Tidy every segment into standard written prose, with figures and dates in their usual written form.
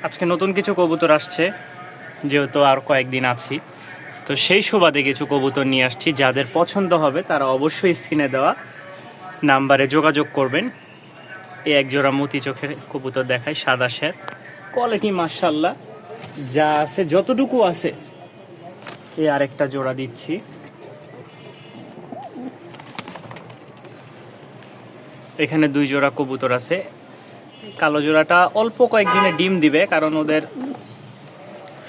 আজকে নতুন কিছু কবুতর আসছে, যেহেতু আর কয়েকদিন আছি, তো সেই সুবাদে কিছু কবুতর নিয়ে আসছি। যাদের পছন্দ হবে তারা অবশ্যই স্ক্রিনে দেওয়া নাম্বারে যোগাযোগ করবেন। এই একজোড়া মতি চোখের কবুতর দেখায়, সাদা শ্বেত, কোয়ালিটি মাশাআল্লাহ যা আছে যতটুকু আছে। এই আরেকটা জোড়া দিচ্ছি। এখানে দুই জোড়া কবুতর আছে। কালো জোড়াটা অল্প কয়েকদিনে ডিম দিবে, কারণ ওদের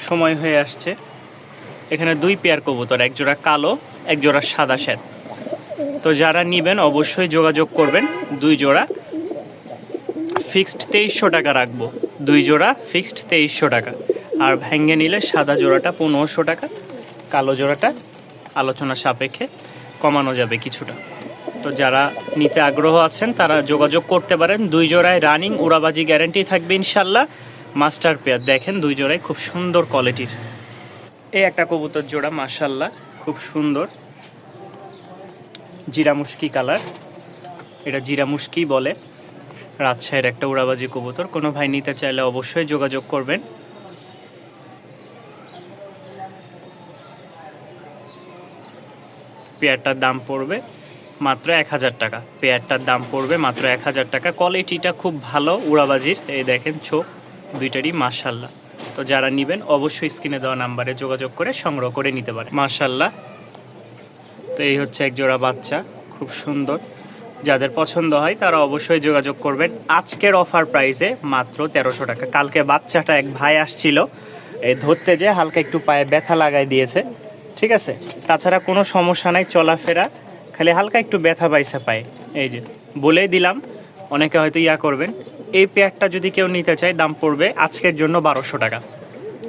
সময় হয়ে আসছে। এখানে দুই পেয়ার কবুতর, এক জোড়া কালো, এক জোড়া সাদা শ্বেত। তো যারা নেবেন অবশ্যই যোগাযোগ করবেন। দুই জোড়া ফিক্সড 2300 টাকা রাখবো, দুই জোড়া ফিক্সড 2300 টাকা। আর ভেঙে নিলে সাদা জোড়াটা 1500 টাকা, কালো জোড়াটা আলোচনা সাপেক্ষে কমানো যাবে কিছুটা। তো যারা নিতে আগ্রহ আছেন তারা যোগাযোগ করতে পারেন। দুই জোড়ায় রানিং উড়াবাজি গ্যারান্টি থাকবে ইনশাল্লাহ। মাস্টার পেয়ার দেখেন, দুই জোড়ায় খুব সুন্দর কোয়ালিটির। এই একটা কবুতর জোড়া মাশাআল্লাহ খুব সুন্দর, জিরা মুশকি কালার, এটা জিরা মুশকি বলে। রাজশাহীর একটা উড়াবাজি কবুতর। কোনো ভাই নিতে চাইলে অবশ্যই যোগাযোগ করবেন। পেয়ারটার দাম পড়বে মাত্র 1000 টাকা। পেয়ারটার দাম পড়বে মাত্র 1000 টাকা। কোয়ালিটিটা খুব ভালো উড়াবাজির। এই দেখেন চোখ দুইটারই মাশাআল্লাহ। তো যারা নেবেন অবশ্যই স্ক্রিনে দেওয়া নাম্বারে যোগাযোগ করে সংগ্রহ করে নিতে পারেন মাশাআল্লাহ। তো এই হচ্ছে এক জোড়া বাচ্চা, খুব সুন্দর। যাদের পছন্দ হয় তারা অবশ্যই যোগাযোগ করবেন। আজকের অফার প্রাইসে মাত্র 1300 টাকা। কালকে বাচ্চাটা এক ভাই আসছিল, এই ধরতে যে হালকা একটু পায়ে ব্যথা লাগাই দিয়েছে, ঠিক আছে। তাছাড়া কোনো সমস্যা নাই, চলাফেরা, খালি হালকা একটু ব্যথা পাইছে পায়ে। এই যে বলেই দিলাম, অনেকে হয়তো করবেন। এই পেয়ারটা যদি কেউ নিতে চায় দাম পড়বে আজকের জন্য 1200 টাকা,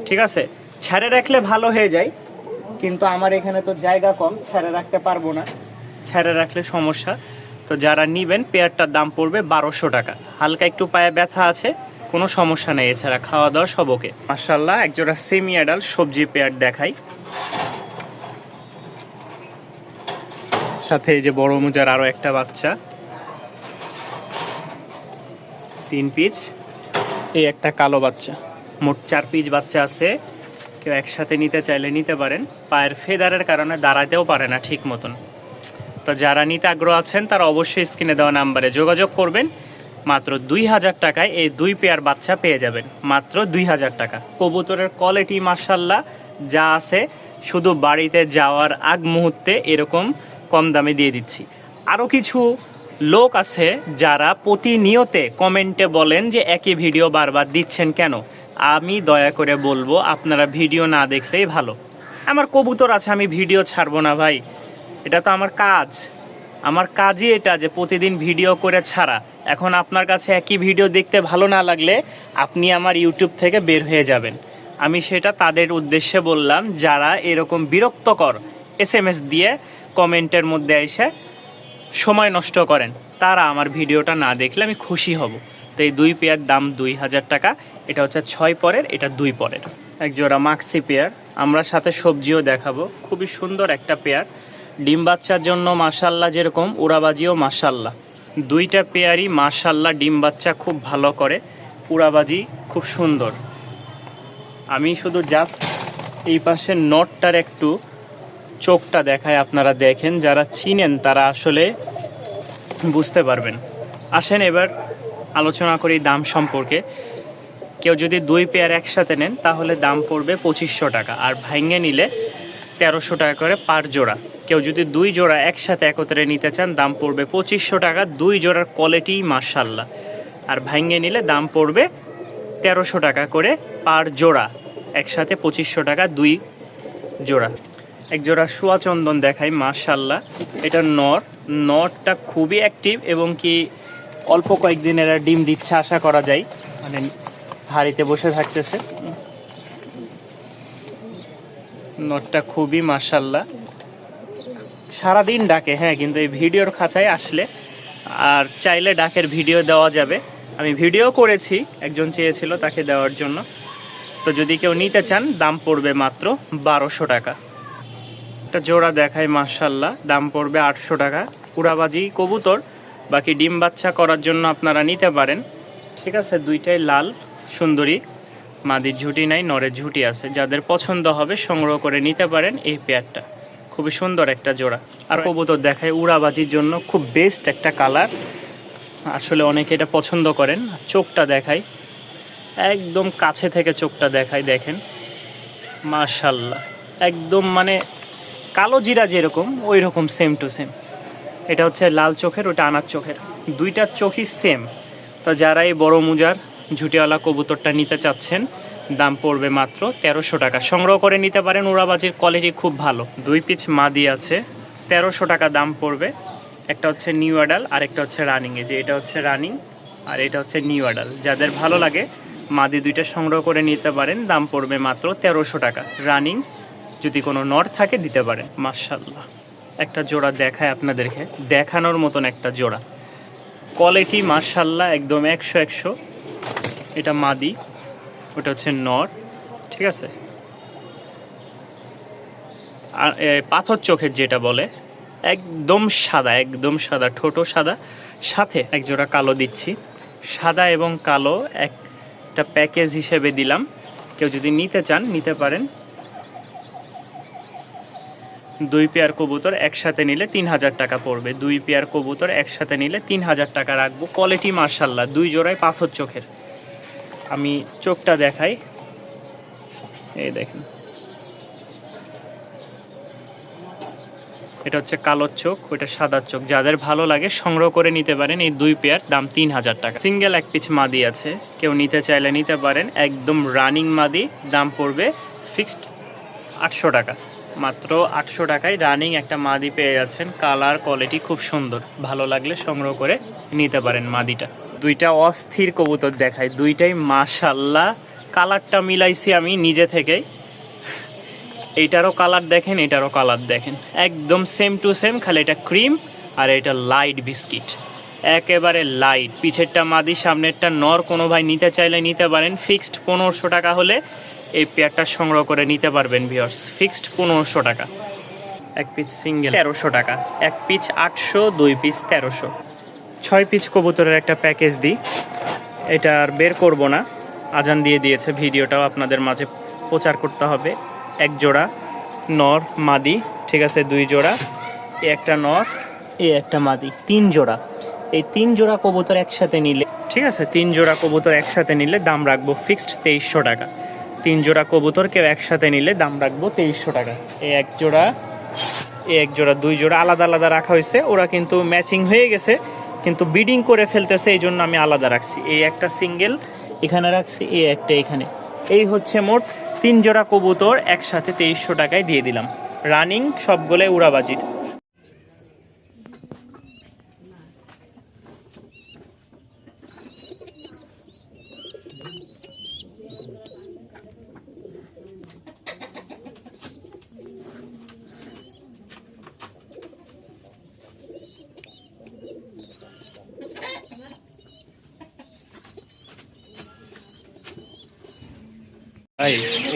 ঠিক আছে। ছেড়ে রাখলে ভালো হয়ে যায়, কিন্তু আমার এখানে তো জায়গা কম, ছেড়ে রাখতে পারবো না, ছেড়ে রাখলে সমস্যা। তো যারা নেবেন পেয়ারটার দাম পড়বে 1200 টাকা। হালকা একটু পায়ে ব্যথা আছে, কোনো সমস্যা নেই, এছাড়া খাওয়া দাওয়া সব ওকে মাশাআল্লাহ। একজোড়া সেমি অ্যাডাল সবজি পেয়ার দেখাই, সাথে এই যে বড় মুজার আরো একটা বাচ্চা, 3 পিস। এই একটা কালো বাচ্চা, মোট 4 পিস বাচ্চা আছে। কেউ একসাথে নিতে চাইলে নিতে পারেন। পায়ের ফেদারের কারণে দাঁড়াতেও পারে না ঠিক মতন। তো যারা নিতে আগ্রহ আছেন তারা অবশ্যই স্ক্রিনে দেওয়া নাম্বারে যোগাযোগ করবেন। মাত্র 2000 টাকায় এই দুই পেয়ার বাচ্চা পেয়ে যাবেন, মাত্র 2000 টাকা। কবুতরের কোয়ালিটি মাশাআল্লাহ যা আছে, শুধু বাড়িতে যাওয়ার আগ মুহূর্তে এরকম কম দামে দিয়ে দিচ্ছি। আরও কিছু লোক আছে যারা প্রতিনিয়তে কমেন্টে বলেন যে একই ভিডিও বারবার দিচ্ছেন কেন। আমি দয়া করে বলবো আপনারা ভিডিও না দেখলেই ভালো। আমার কবুতর আছে, আমি ভিডিও ছাড়বো না ভাই, এটা তো আমার কাজ। আমার কাজই এটা যে প্রতিদিন ভিডিও করে ছাড়া। এখন আপনার কাছে একই ভিডিও দেখতে ভালো না লাগলে আপনি আমার ইউটিউব থেকে বের হয়ে যাবেন। আমি সেটা তাদের উদ্দেশ্যে বললাম যারা এরকম বিরক্তকর SMS দিয়ে কমেন্টের মধ্যে এসে সময় নষ্ট করেন, তারা আমার ভিডিওটা না দেখলে আমি খুশি হব। তো এই দুই পেয়ার দাম 2000 টাকা। এটা হচ্ছে 6 পরের, এটা 2 পরের। এক জোড়া মাক্সি পেয়ার, আমরা সাথে সবজিও দেখাবো। খুবই সুন্দর একটা পেয়ার, ডিম বাচ্চার জন্য মাশাআল্লাহ, যেরকম উড়াবাজিও মাশাআল্লাহ। দুইটা পেয়ারই মাশাআল্লাহ ডিম বাচ্চা খুব ভালো করে, উড়াবাজি খুব সুন্দর। আমি শুধু জাস্ট এই পাশে নটটার একটু চোখটা দেখায়, আপনারা দেখেন, যারা চিনেন তারা আসলে বুঝতে পারবেন। আসেন এবার আলোচনা করি দাম সম্পর্কে। কেউ যদি দুই পেয়ার একসাথে নেন তাহলে দাম পড়বে 2500 টাকা, আর ভাঙে নিলে 1300 টাকা করে পার জোড়া। কেউ যদি দুই জোড়া একসাথে একত্রে নিতে চান দাম পড়বে 2500 টাকা। দুই জোড়ার কোয়ালিটি মাশাআল্লাহ। আর ভাঙে নিলে দাম পড়বে 1300 টাকা করে পার জোড়া। একসাথে 2500 টাকা দুই জোড়া। এক জোড়া শুয়া চন্দন দেখাই মাশাআল্লাহ। এটা নরটা খুবই অ্যাক্টিভ এবং কি অল্প কয়েকদিনের ডিম দিচ্ছে আশা করা যায়, মানে হাড়িতে বসে থাকতেছে। নটটা খুবই মাশাআল্লাহ, সারাদিন ডাকে। হ্যাঁ, কিন্তু এই ভিডিওর খাঁচায় আসলে আর চাইলে ডাকের ভিডিও দেওয়া যাবে। আমি ভিডিও করেছি, একজন চেয়েছিল তাকে দেওয়ার জন্য। তো যদি কেউ নিতে চান দাম পড়বে মাত্র 1200 টাকা। একটা জোড়া দেখায় মাশাআল্লাহ, দাম পড়বে 800 টাকা। উড়াবাজি কবুতর, বাকি ডিম বাচ্চা করার জন্য আপনারা নিতে পারেন, ঠিক আছে। দুইটাই লাল সুন্দরী, মাদির ঝুঁটি নাই, নরের ঝুঁটি আছে। যাদের পছন্দ হবে সংগ্রহ করে নিতে পারেন এই পেয়ারটা। খুবই সুন্দর একটা জোড়া। আর কবুতর দেখায় উড়াবাজির জন্য খুব বেস্ট একটা কালার, আসলে অনেকে এটা পছন্দ করেন। চোখটা দেখাই, একদম কাছে থেকে চোখটা দেখাই, দেখেন মাশাল্লাহ, একদম মানে কালো জিরা যেরকম ওই রকম সেম টু সেম। এটা হচ্ছে লাল চোখের, ওটা আনার চোখের, দুইটার চোখই সেম। তো যারা এই বড় মুজার ঝুটিওয়ালা কবুতরটা নিতে চাচ্ছেন, দাম পড়বে মাত্র 1300 টাকা। সংগ্রহ করে নিতে পারেন, উড়াবাজির কোয়ালিটি খুব ভালো। 2 পিস মাদি আছে, 1300 টাকা দাম পড়বে। একটা হচ্ছে নিউ অ্যাডাল আর একটা হচ্ছে রানিংয়ে, যে এটা হচ্ছে রানিং আর এটা হচ্ছে নিউ অ্যাডাল। যাদের ভালো লাগে মাদি দুইটা সংগ্রহ করে নিতে পারেন, দাম পড়বে মাত্র 1300 টাকা। রানিং যদি কোনো নর থাকে দিতে পারেন। মাশাল্লাহ, একটা জোড়া দেখায় আপনাদেরকে, দেখানোর মতন একটা জোড়া, কোয়ালিটি মাশাল্লাহ একদম 100-100। এটা মাদি, ওটা হচ্ছে নর, ঠিক আছে। আর পাথর চোখের যেটা বলে, একদম সাদা, একদম সাদা, ঠোঁটও সাদা, সাথে এক জোড়া কালো দিচ্ছি। সাদা এবং কালো একটা প্যাকেজ হিসেবে দিলাম, কেউ যদি নিতে চান নিতে পারেন। 2 পেয়ার কবুতর একসাথে নিলে 3000 টাকা পড়বে। 2 পেয়ার কবুতর একসাথে নিলে 3000 টাকা রাখবো। কোয়ালিটি মার্শাল্লাহ, 2 জোড়ায় পাথর চোখের। আমি চোখটা দেখাই, এই দেখেন, এটা হচ্ছে কালোর চোখ, ওইটা সাদার চোখ। যাদের ভালো লাগে সংগ্রহ করে নিতে পারেন। এই 2 পেয়ার, দাম 3000 টাকা। সিঙ্গেল 1 পিস মাদি আছে, কেউ নিতে চাইলে নিতে পারেন। একদম রানিং মাদি, দাম পড়বে ফিক্সড 800 টাকা। মাত্র 800 টাকায় রানিং একটা মাদি পেয়ে যাচ্ছেন। কালার কোয়ালিটি খুব সুন্দর, ভালো লাগলে সংগ্রহ করে নিতে পারেন মাদিটা। দুইটা অস্থির কবুতর দেখায়, দুইটাই মাশাল্লাহ। কালারটা মিলাইছি আমি নিজে থেকেই, এইটারও কালার দেখেন, এটারও কালার দেখেন, একদম সেম টু সেম, খালি এটা ক্রিম আর এটা লাইট বিস্কিট, একেবারে লাইট। পিছেরটা মাদি, সামনেরটা নর। কোনো ভাই নিতে চাইলে নিতে পারেন। ফিক্সড 1500 টাকা হলে এই পেয়ারটা সংগ্রহ করে নিতে পারবেন ভিউয়ার্স। ফিক্সড 1500 টাকা। 1 পিস সিঙ্গেল 1300 টাকা, 1 পিস 800, 2 পিস 1300। 6 পিস কবুতরের একটা প্যাকেজ দিই, এটা আর বের করব না, আজান দিয়ে দিয়েছে। ভিডিওটাও আপনাদের মাঝে প্রচার করতে হবে। 1 জোড়া নর মাদি, ঠিক আছে, 2 জোড়া, এই একটা নর, এই একটা মাদি, 3 জোড়া। এই 3 জোড়া কবুতর একসাথে নিলে, ঠিক আছে, 3 জোড়া কবুতর একসাথে নিলে দাম রাখবো ফিক্সড 2300 টাকা। 3 জোড়া কবুতর কেউ একসাথে নিলে দাম রাখবো 2300 টাকা। এই 1 জোড়া, এই 1 জোড়া, 2 জোড়া আলাদা আলাদা রাখা হয়েছে। ওরা কিন্তু ম্যাচিং হয়ে গেছে, কিন্তু বিডিং করে ফেলতেছে, এই জন্য আমি আলাদা রাখছি। এই একটা সিঙ্গেল এখানে রাখছি, এই একটা এখানে। এই হচ্ছে মোট 3 জোড়া কবুতর একসাথে 2300 টাকায় দিয়ে দিলাম। রানিং সবগুলো উড়াবাজির।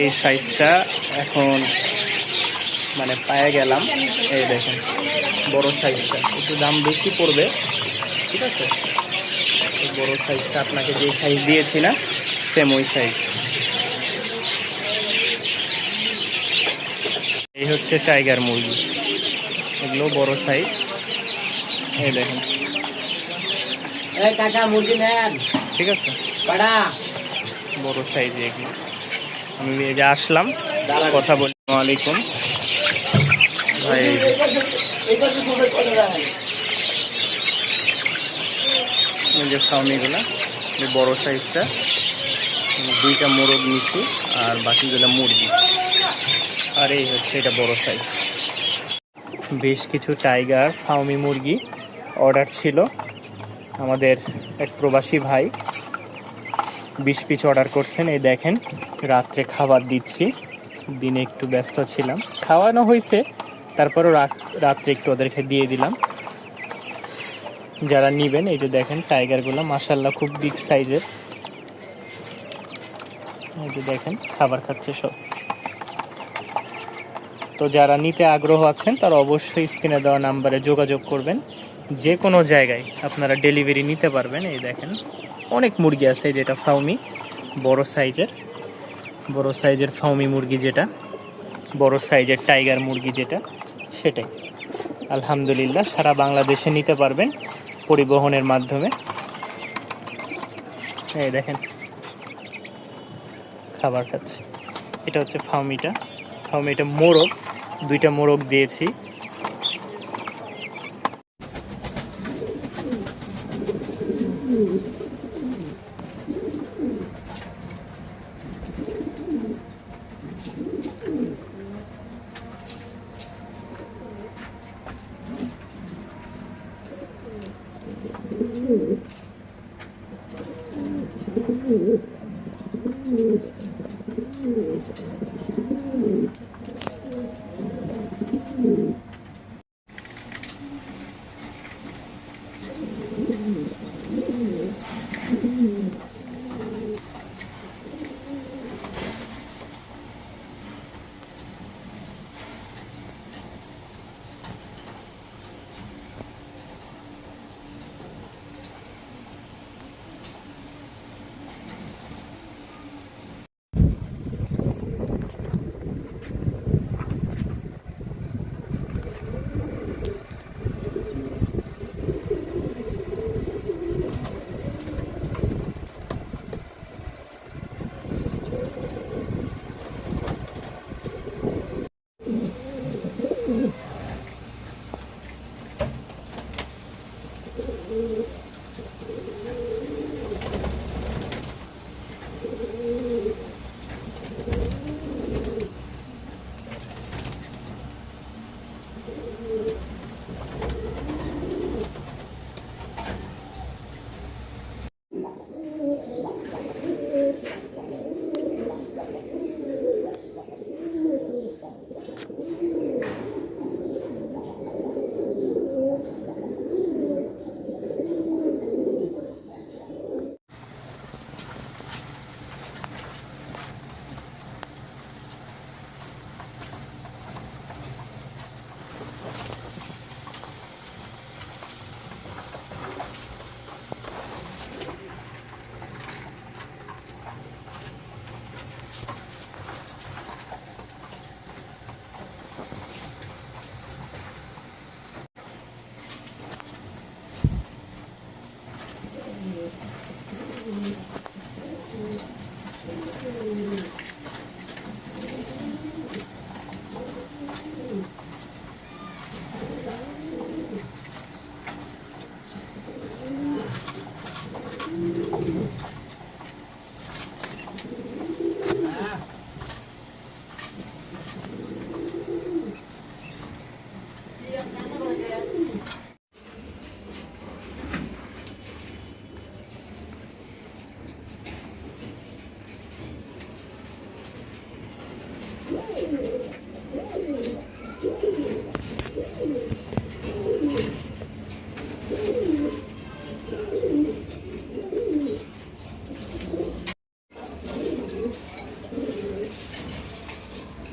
এই সাইজটা এখন মানে পায়ে গেলাম, এই দেখেন বড় সাইজটা, একটু দাম বেশি পড়বে, ঠিক আছে। এই বড় সাইজটা আপনাকে যে সাইজ দিয়েছি না, সেম ওই সাইজ। এই হচ্ছে টাইগার মুরগি, এগুলো বড় সাইজ, এই দেখেন, ঠিক আছে, বড় সাইজ এগুলো। আমি এই যে আসলাম, কথা বলি। আসসালামাইকুম ভাই, এই যে ফাউমিগুলা, এই বড় সাইজটা, 2টা মোরগ নিছি আর বাকিগুলো মুরগি। আর এই হচ্ছে এটা বড় সাইজ। বেশ কিছু টাইগার ফাউমি মুরগি অর্ডার ছিল আমাদের এক প্রবাসী ভাই, 20 পিস অর্ডার করছেন। এই দেখেন, রাত্রে খাবার দিচ্ছি, দিনে একটু ব্যস্ত ছিলাম, খাওয়ানো হয়েছে, তারপরও রাত্রে একটু ওদেরকে দিয়ে দিলাম। যারা নিবেন, এই যে দেখেন টাইগারগুলো মাশাআল্লাহ খুব বিগ সাইজের। এই যে দেখেন খাবার খাচ্ছে সব। তো যারা নিতে আগ্রহ আছেন তারা অবশ্যই স্ক্রিনে দেওয়া নাম্বারে যোগাযোগ করবেন। যে কোনো জায়গায় আপনারা ডেলিভারি নিতে পারবেন। এই দেখেন অনেক মুরগি আছে, যেটা ফাউমি বড় সাইজের, বড় সাইজের ফাউমি মুরগি যেটা, বড় সাইজের টাইগার মুরগি যেটা, সেটাই। আলহামদুলিল্লাহ সারা বাংলাদেশে নিতে পারবেন পরিবহনের মাধ্যমে। এই দেখেন খাবার খাচ্ছে। এটা হচ্ছে ফাউমিটা। ফাউমিটা মোরগ, 2টা মোরগ দিয়েছি।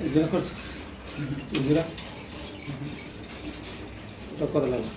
Izina করছিস? Izina? এটা কত লাগে?